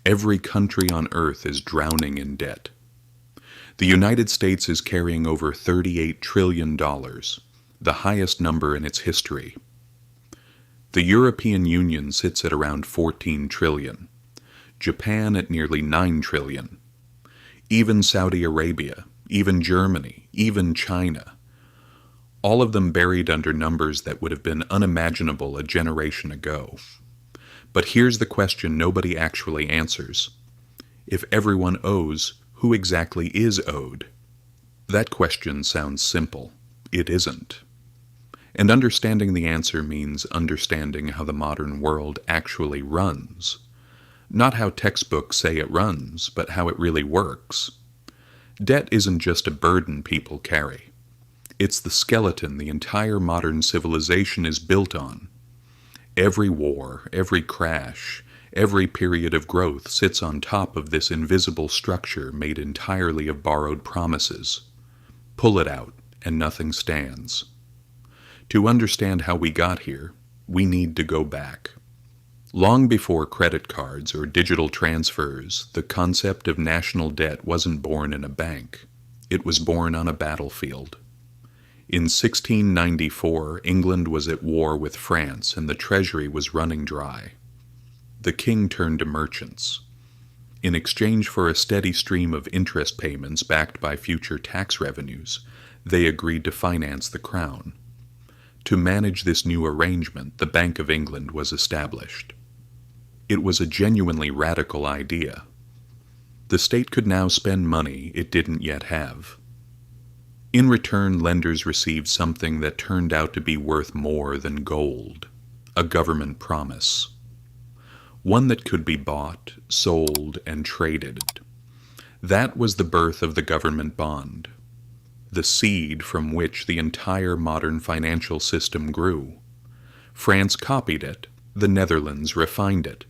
Every country on earth is drowning in debt. The United States is carrying over $38 trillion, the highest number in its history. The European Union sits at around 14 trillion, Japan at nearly 9 trillion. Even Saudi Arabia, even Germany, even China, all of them buried under numbers that would have been unimaginable a generation ago. But here's the question nobody actually answers. If everyone owes, who exactly is owed? That question sounds simple. It isn't. And understanding the answer means understanding how the modern world actually runs. Not how textbooks say it runs, but how it really works. Debt isn't just a burden people carry. It's the skeleton the entire modern civilization is built on. Every war, every crash, every period of growth sits on top of this invisible structure made entirely of borrowed promises. Pull it out, and nothing stands. To understand how we got here, we need to go back. Long before credit cards or digital transfers, the concept of national debt wasn't born in a bank. It was born on a battlefield. In 1694, England was at war with France and the treasury was running dry. The king turned to merchants. In exchange for a steady stream of interest payments backed by future tax revenues, they agreed to finance the crown. To manage this new arrangement, the Bank of England was established. It was a genuinely radical idea. The state could now spend money it didn't yet have. In return, lenders received something that turned out to be worth more than gold, a government promise. One that could be bought, sold, and traded. That was the birth of the government bond, the seed from which the entire modern financial system grew. France copied it, the Netherlands refined it.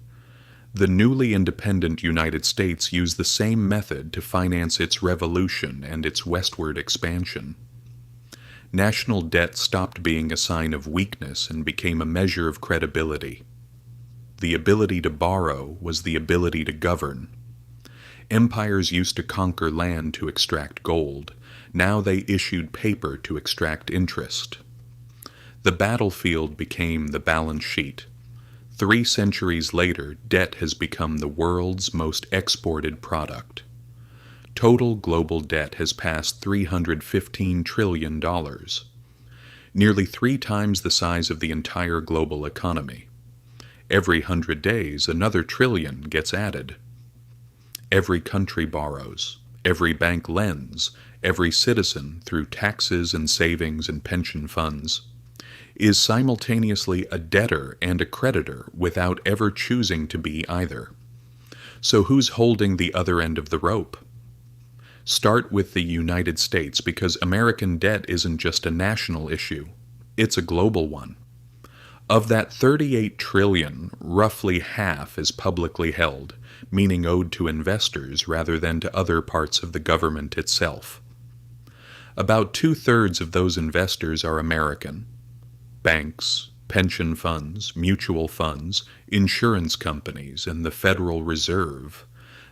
The newly independent United States used the same method to finance its revolution and its westward expansion. National debt stopped being a sign of weakness and became a measure of credibility. The ability to borrow was the ability to govern. Empires used to conquer land to extract gold. Now they issued paper to extract interest. The battlefield became the balance sheet. 3 centuries later, debt has become the world's most exported product. Total global debt has passed $315 trillion, nearly 3 times the size of the entire global economy. Every 100 days, another trillion gets added. Every country borrows, every bank lends, every citizen, through taxes and savings and pension funds, is simultaneously a debtor and a creditor without ever choosing to be either. So who's holding the other end of the rope? Start with the United States, because American debt isn't just a national issue, it's a global one. Of that 38 trillion, roughly half is publicly held, meaning owed to investors rather than to other parts of the government itself. About 2/3 of those investors are American. Banks, pension funds, mutual funds, insurance companies, and the Federal Reserve.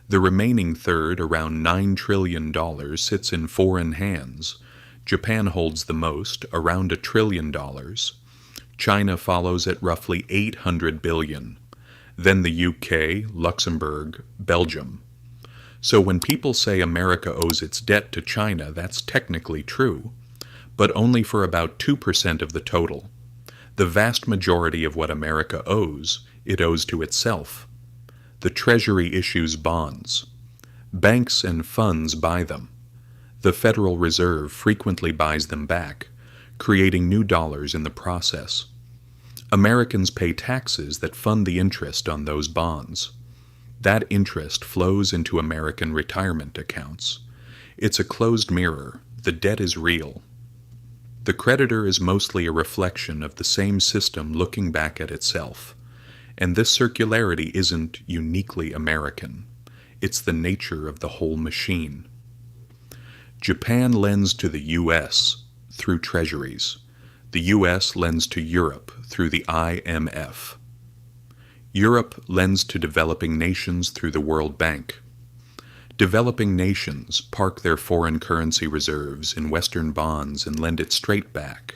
The remaining third, around $9 trillion, sits in foreign hands. Japan holds the most, around $1 trillion. China follows at roughly 800 billion. Then the UK, Luxembourg, Belgium. So when people say America owes its debt to China, that's technically true, but only for about 2% of the total. The vast majority of what America owes, it owes to itself. The Treasury issues bonds. Banks and funds buy them. The Federal Reserve frequently buys them back, creating new dollars in the process. Americans pay taxes that fund the interest on those bonds. That interest flows into American retirement accounts. It's a closed mirror. The debt is real. The creditor is mostly a reflection of the same system looking back at itself. And this circularity isn't uniquely American. It's the nature of the whole machine. Japan lends to the U.S. through treasuries. The U.S. lends to Europe through the IMF. Europe lends to developing nations through the World Bank. Developing nations park their foreign currency reserves in Western bonds and lend it straight back.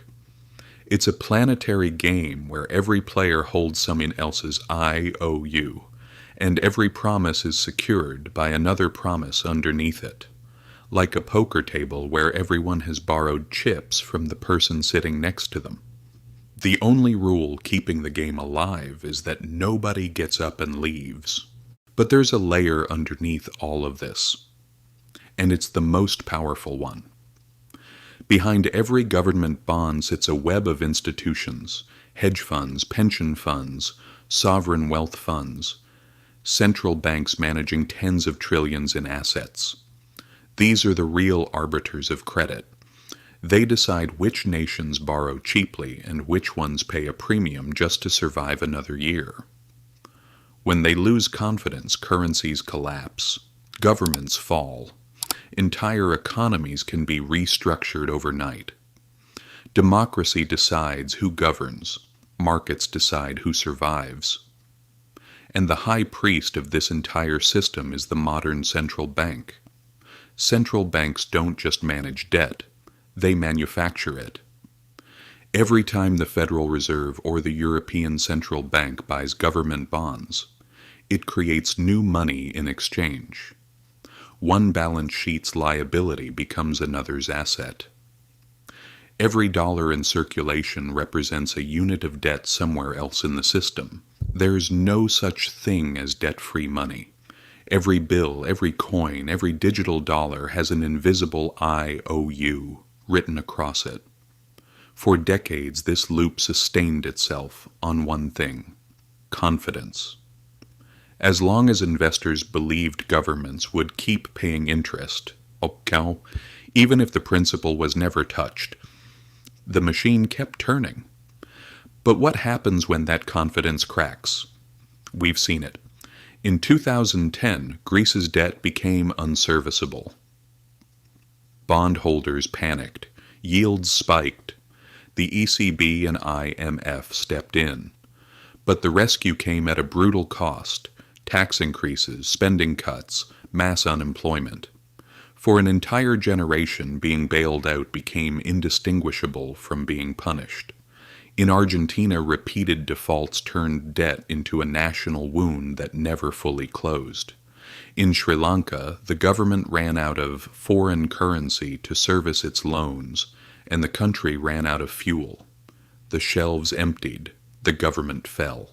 It's a planetary game where every player holds someone else's IOU, and every promise is secured by another promise underneath it, like a poker table where everyone has borrowed chips from the person sitting next to them. The only rule keeping the game alive is that nobody gets up and leaves. But there's a layer underneath all of this, and it's the most powerful one. Behind every government bond sits a web of institutions, hedge funds, pension funds, sovereign wealth funds, central banks managing tens of trillions in assets. These are the real arbiters of credit. They decide which nations borrow cheaply and which ones pay a premium just to survive another year. When they lose confidence, currencies collapse, governments fall. Entire economies can be restructured overnight. Democracy decides who governs. Markets decide who survives. And the high priest of this entire system is the modern central bank. Central banks don't just manage debt, they manufacture it. Every time the Federal Reserve or the European Central Bank buys government bonds, it creates new money in exchange. One balance sheet's liability becomes another's asset. Every dollar in circulation represents a unit of debt somewhere else in the system. There's no such thing as debt-free money. Every bill, every coin, every digital dollar has an invisible IOU written across it. For decades, this loop sustained itself on one thing: confidence. As long as investors believed governments would keep paying interest, even if the principal was never touched, the machine kept turning. But what happens when that confidence cracks? We've seen it. In 2010, Greece's debt became unserviceable. Bondholders panicked, yields spiked. The ECB and IMF stepped in. But the rescue came at a brutal cost: tax increases, spending cuts, mass unemployment. For an entire generation, being bailed out became indistinguishable from being punished. In Argentina, repeated defaults turned debt into a national wound that never fully closed. In Sri Lanka, the government ran out of foreign currency to service its loans, and the country ran out of fuel. The shelves emptied, the government fell.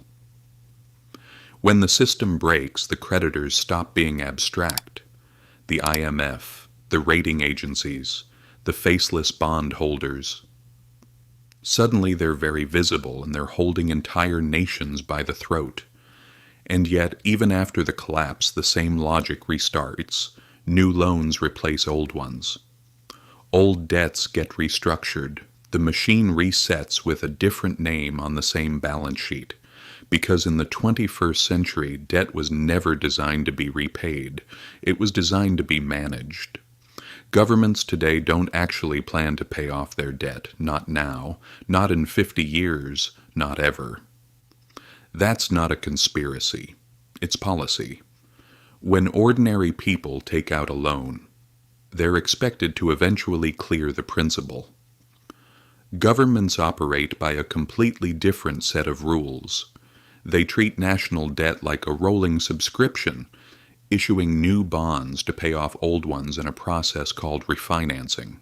When the system breaks, the creditors stop being abstract. The IMF, the rating agencies, the faceless bondholders. Suddenly they're very visible, and they're holding entire nations by the throat. And yet, even after the collapse, the same logic restarts. New loans replace old ones. Old debts get restructured. The machine resets with a different name on the same balance sheet. Because in the 21st century, debt was never designed to be repaid. It was designed to be managed. Governments today don't actually plan to pay off their debt. Not now. Not in 50 years. Not ever. That's not a conspiracy. It's policy. When ordinary people take out a loan, they're expected to eventually clear the principal. Governments operate by a completely different set of rules. They treat national debt like a rolling subscription, issuing new bonds to pay off old ones in a process called refinancing.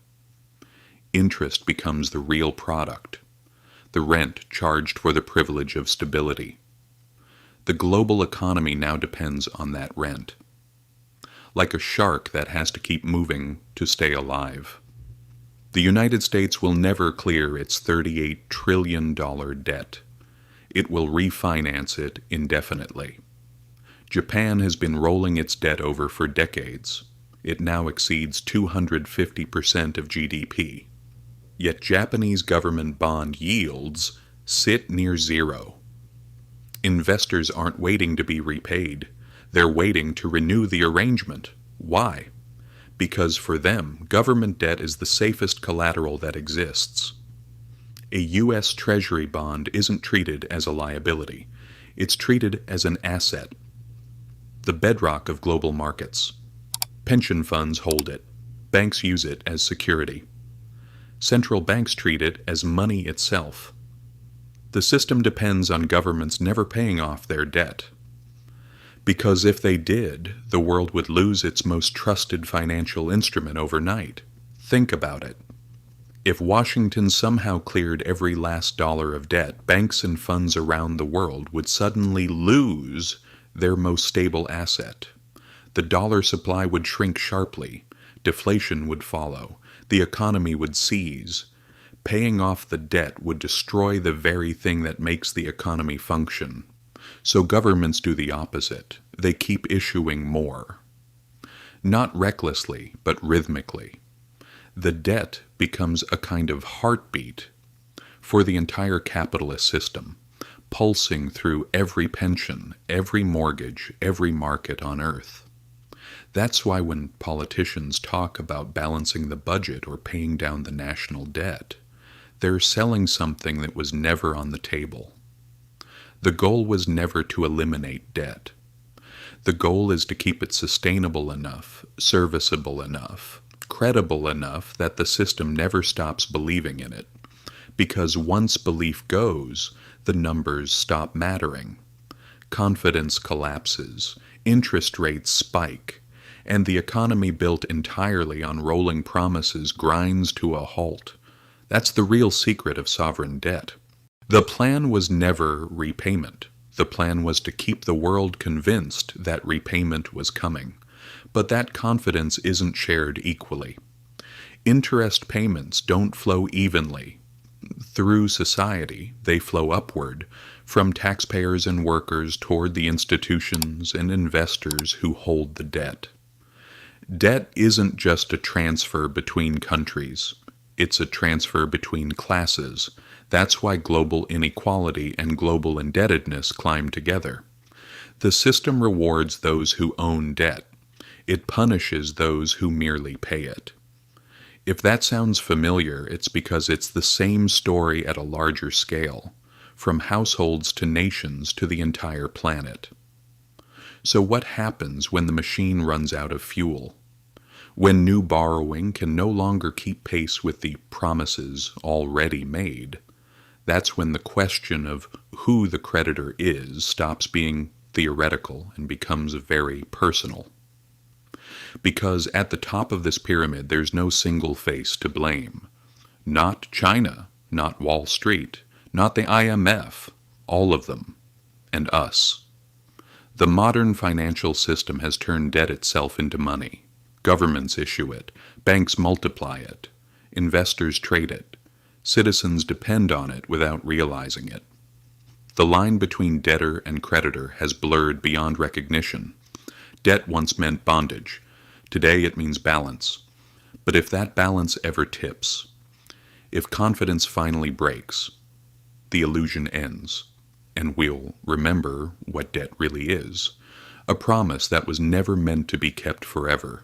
Interest becomes the real product, the rent charged for the privilege of stability. The global economy now depends on that rent, like a shark that has to keep moving to stay alive. The United States will never clear its $38 trillion debt. It will refinance it indefinitely. Japan has been rolling its debt over for decades. It now exceeds 250% of GDP. Yet Japanese government bond yields sit near zero. Investors aren't waiting to be repaid. They're waiting to renew the arrangement. Why? Because for them, government debt is the safest collateral that exists. A U.S. Treasury bond isn't treated as a liability. It's treated as an asset, the bedrock of global markets. Pension funds hold it. Banks use it as security. Central banks treat it as money itself. The system depends on governments never paying off their debt. Because if they did, the world would lose its most trusted financial instrument overnight. Think about it. If Washington somehow cleared every last dollar of debt, banks and funds around the world would suddenly lose their most stable asset. The dollar supply would shrink sharply, deflation would follow, the economy would seize. Paying off the debt would destroy the very thing that makes the economy function. So governments do the opposite. They keep issuing more. Not recklessly, but rhythmically. The debt becomes a kind of heartbeat for the entire capitalist system, pulsing through every pension, every mortgage, every market on earth. That's why when politicians talk about balancing the budget or paying down the national debt, they're selling something that was never on the table. The goal was never to eliminate debt. The goal is to keep it sustainable enough, serviceable enough, credible enough that the system never stops believing in it. Because once belief goes, the numbers stop mattering. Confidence collapses, interest rates spike, and the economy built entirely on rolling promises grinds to a halt. That's the real secret of sovereign debt. The plan was never repayment. The plan was to keep the world convinced that repayment was coming. But that confidence isn't shared equally. Interest payments don't flow evenly through society. They flow upward from taxpayers and workers toward the institutions and investors who hold the debt. Debt isn't just a transfer between countries. It's a transfer between classes. That's why global inequality and global indebtedness climb together. The system rewards those who own debt. It punishes those who merely pay it. If that sounds familiar, it's because it's the same story at a larger scale, from households to nations to the entire planet. So what happens when the machine runs out of fuel? When new borrowing can no longer keep pace with the promises already made? That's when the question of who the creditor is stops being theoretical and becomes very personal. Because at the top of this pyramid, there's no single face to blame. Not China, not Wall Street, not the IMF, all of them, and us. The modern financial system has turned debt itself into money. Governments issue it, banks multiply it, investors trade it, citizens depend on it without realizing it. The line between debtor and creditor has blurred beyond recognition. Debt once meant bondage. Today it means balance. But if that balance ever tips, if confidence finally breaks, the illusion ends, and we'll remember what debt really is, a promise that was never meant to be kept forever.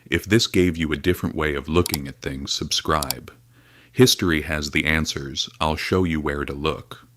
If this gave you a different way of looking at things, subscribe. History has the answers. I'll show you where to look.